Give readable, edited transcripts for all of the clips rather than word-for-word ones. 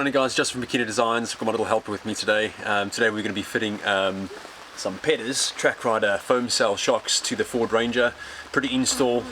morning guys, just from Bikini Designs. I've got my little helper with me today. Today we're going to be fitting some Pedders Trakryder foam cell shocks to the Ford Ranger. Pretty install.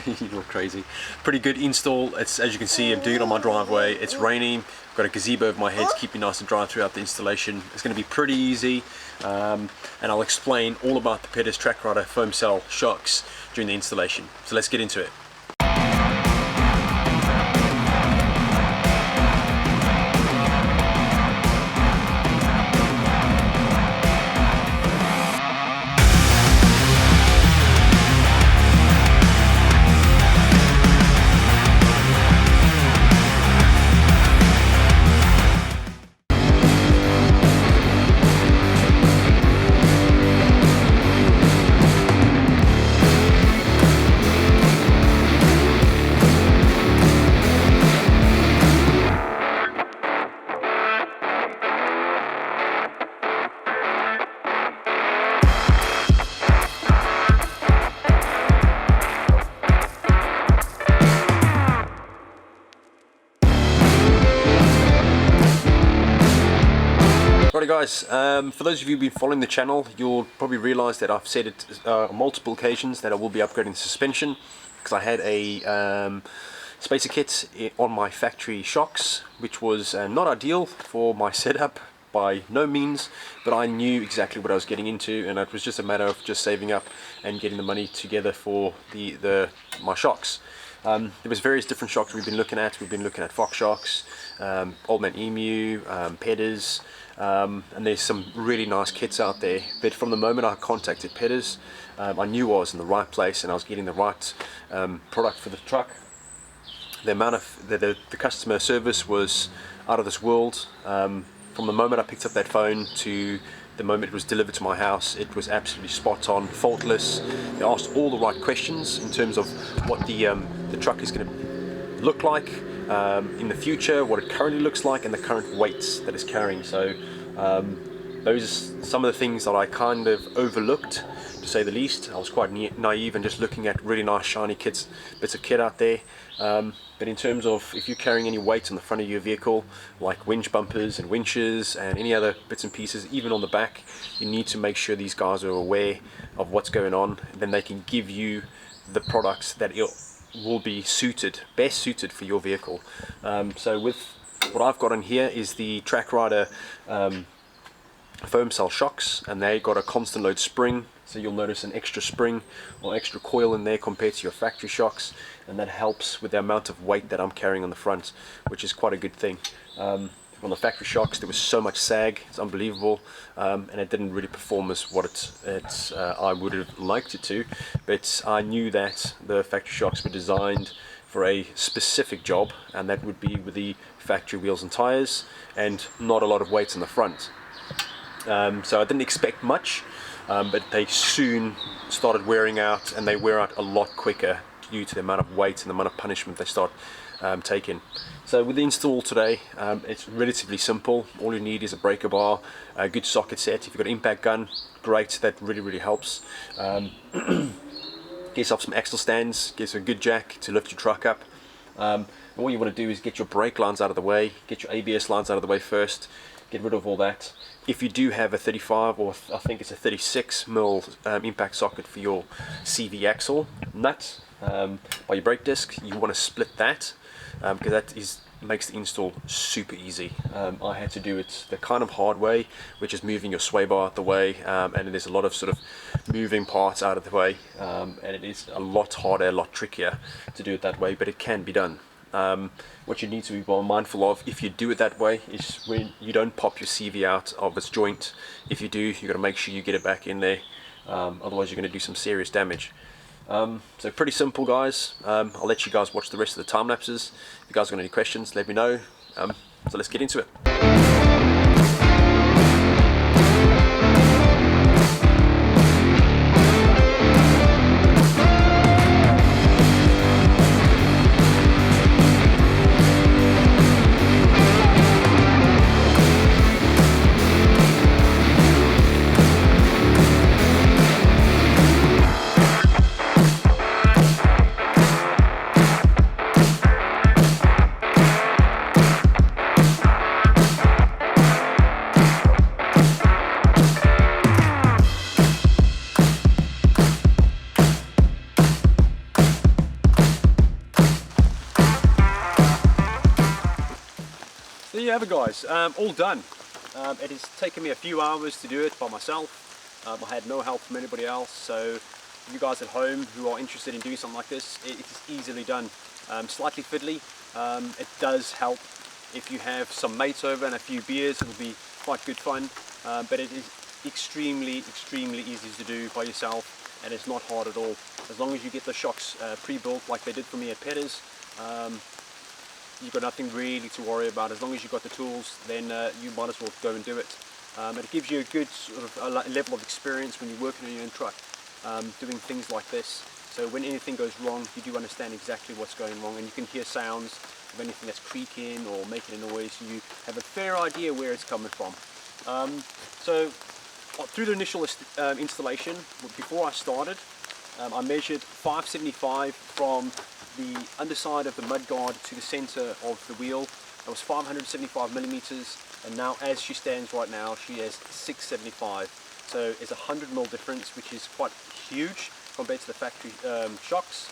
You look crazy. Pretty good install. It's, as you can see, I'm doing it on my driveway. It's raining. I've got a gazebo over my head to keep me nice and dry throughout the installation. It's going to be pretty easy, and I'll explain all about the Pedders Trakryder foam cell shocks during the installation. So let's get into it. Alright guys, for those of you who've been following the channel, you'll probably realise that I've said it on multiple occasions that I will be upgrading the suspension, because I had a spacer kit on my factory shocks, which was not ideal for my setup by no means, but I knew exactly what I was getting into, and it was just a matter of just saving up and getting the money together for my shocks. There was various different shocks we've been looking at. We've been looking at Fox shocks, Old Man Emu, Pedders, and there's some really nice kits out there. But from the moment I contacted Pedders, I knew I was in the right place and I was getting the right product for the truck. The amount of the customer service was out of this world. From the moment I picked up that phone to the moment it was delivered to my house, it was absolutely spot on, faultless. They asked all the right questions in terms of what the truck is going to look like in the future, what it currently looks like, and the current weights that it's carrying. So those are some of the things that I kind of overlooked, to say the least. I was quite naive and just looking at really nice shiny bits of kit out there. But in terms of if you're carrying any weight on the front of your vehicle, like winch bumpers and winches and any other bits and pieces, even on the back, you need to make sure these guys are aware of what's going on. Then they can give you the products that will be best suited for your vehicle. So with what I've got on here is the Trakryder foam cell shocks, and they got a constant load spring, so you'll notice an extra spring or extra coil in there compared to your factory shocks, and that helps with the amount of weight that I'm carrying on the front, which is quite a good thing. On the factory shocks there was so much sag, it's unbelievable, and it didn't really perform as what I would have liked it to. But I knew that the factory shocks were designed for a specific job, and that would be with the factory wheels and tires and not a lot of weight in the front. So I didn't expect much, but they soon started wearing out, and they wear out a lot quicker due to the amount of weight and the amount of punishment they start taking. So with the install today, it's relatively simple. All you need is a breaker bar, a good socket set. If you've got an impact gun, great, that really helps. Get yourself some axle stands, get some good jack to lift your truck up. All you want to do is get your brake lines out of the way, get your ABS lines out of the way first, get rid of all that. If you do have a 35 or I think it's a 36 mil impact socket for your CV axle nut by your brake disc, you want to split that, because that makes the install super easy. I had to do it the kind of hard way, which is moving your sway bar out the way, and there's a lot of sort of moving parts out of the way, and it is a lot harder, a lot trickier to do it that way, but it can be done. What you need to be mindful of if you do it that way is when you don't pop your CV out of its joint. If you do, you've got to make sure you get it back in there, otherwise you're going to do some serious damage. So pretty simple guys. I'll let you guys watch the rest of the time lapses. If you guys got any questions, let me know. So let's get into it. have it, guys. All done. It has taken me a few hours to do it by myself. I had no help from anybody else, so you guys at home who are interested in doing something like this, it is easily done. Slightly fiddly. It does help if you have some mates over and a few beers. It'll be quite good fun, but it is extremely easy to do by yourself, and it's not hard at all. As long as you get the shocks pre-built like they did for me at Pedders, you've got nothing really to worry about. As long as you've got the tools, then you might as well go and do it. And it gives you a good sort of level of experience when you're working on your own truck, doing things like this. So when anything goes wrong, you do understand exactly what's going wrong, and you can hear sounds of anything that's creaking or making a noise. You have a fair idea where it's coming from. So through the initial installation, before I started, I measured 575 from the underside of the mudguard to the center of the wheel. That was 575 millimeters, and now as she stands right now, she has 675. So it's a 100 mil difference, which is quite huge compared to the factory shocks.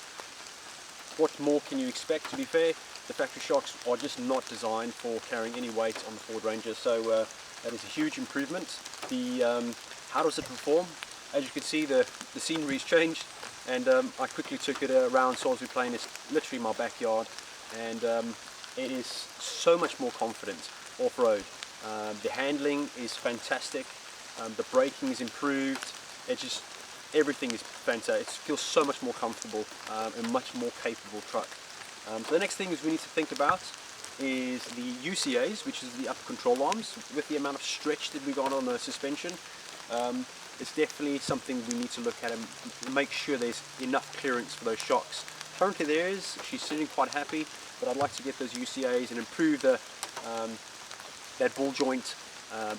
What more can you expect? To be fair, the factory shocks are just not designed for carrying any weight on the Ford Ranger, so that is a huge improvement. How does it perform? As you can see, the scenery's changed, and I quickly took it around Salisbury Plain. It's literally my backyard, and it is so much more confident off-road. The handling is fantastic, the braking is improved. Everything is fantastic. It feels so much more comfortable, and much more capable truck. So the next thing is we need to think about is the UCAs, which is the upper control arms. With the amount of stretch that we got on the suspension, it's definitely something we need to look at and make sure there's enough clearance for those shocks. Currently there is, she's sitting quite happy, but I'd like to get those UCAs and improve that ball joint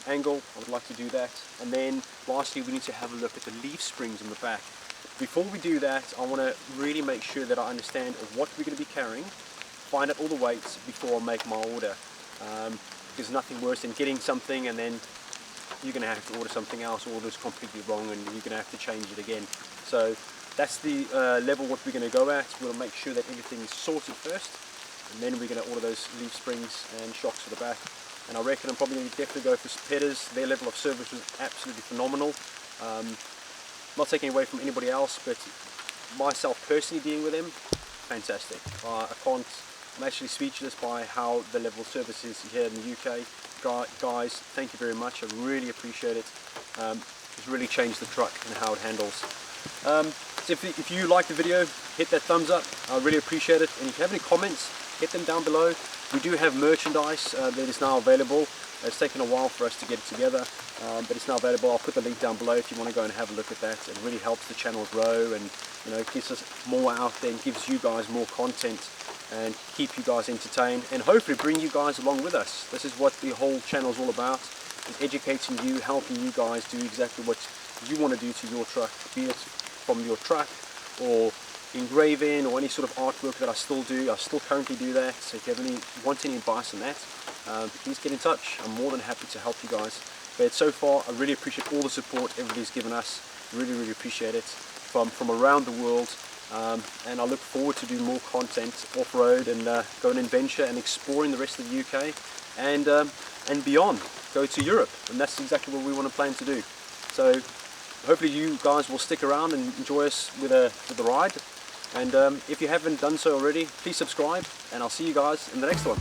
angle. I would like to do that. And then lastly, we need to have a look at the leaf springs on the back. Before we do that, I want to really make sure that I understand what we're going to be carrying, find out all the weights before I make my order. There's nothing worse than getting something and then you're going to have to order something else, or it's completely wrong and you're going to have to change it again. So that's the level what we're going to go at. We'll make sure that everything is sorted first, and then we're going to order those leaf springs and shocks for the back. And I reckon I'm probably going to definitely go for Pedders. Their level of service was absolutely phenomenal. Not taking away from anybody else, but myself personally dealing with them, fantastic. I'm actually speechless by how the level of service is here in the UK. Guys, thank you very much. I really appreciate it. It's really changed the truck and how it handles. So if you like the video, hit that thumbs up. I really appreciate it. And if you have any comments, hit them down below. We do have merchandise that is now available. It's taken a while for us to get it together, but it's now available. I'll put the link down below if you want to go and have a look at that. It really helps the channel grow, and it gets us more out there and gives you guys more content and keep you guys entertained, and hopefully bring you guys along with us. This is what the whole channel is all about, is educating you, helping you guys do exactly what you want to do to your truck, be it from your truck or engraving or any sort of artwork that I still do. I still currently do that, so if you want any advice on that, please get in touch. I'm more than happy to help you guys. But so far, I really appreciate all the support everybody's given us. Really appreciate it from around the world. And I look forward to doing more content off-road and going and adventure and exploring the rest of the UK and beyond. Go to Europe, and that's exactly what we want to plan to do. So hopefully you guys will stick around and enjoy us with the ride. And if you haven't done so already, please subscribe, and I'll see you guys in the next one.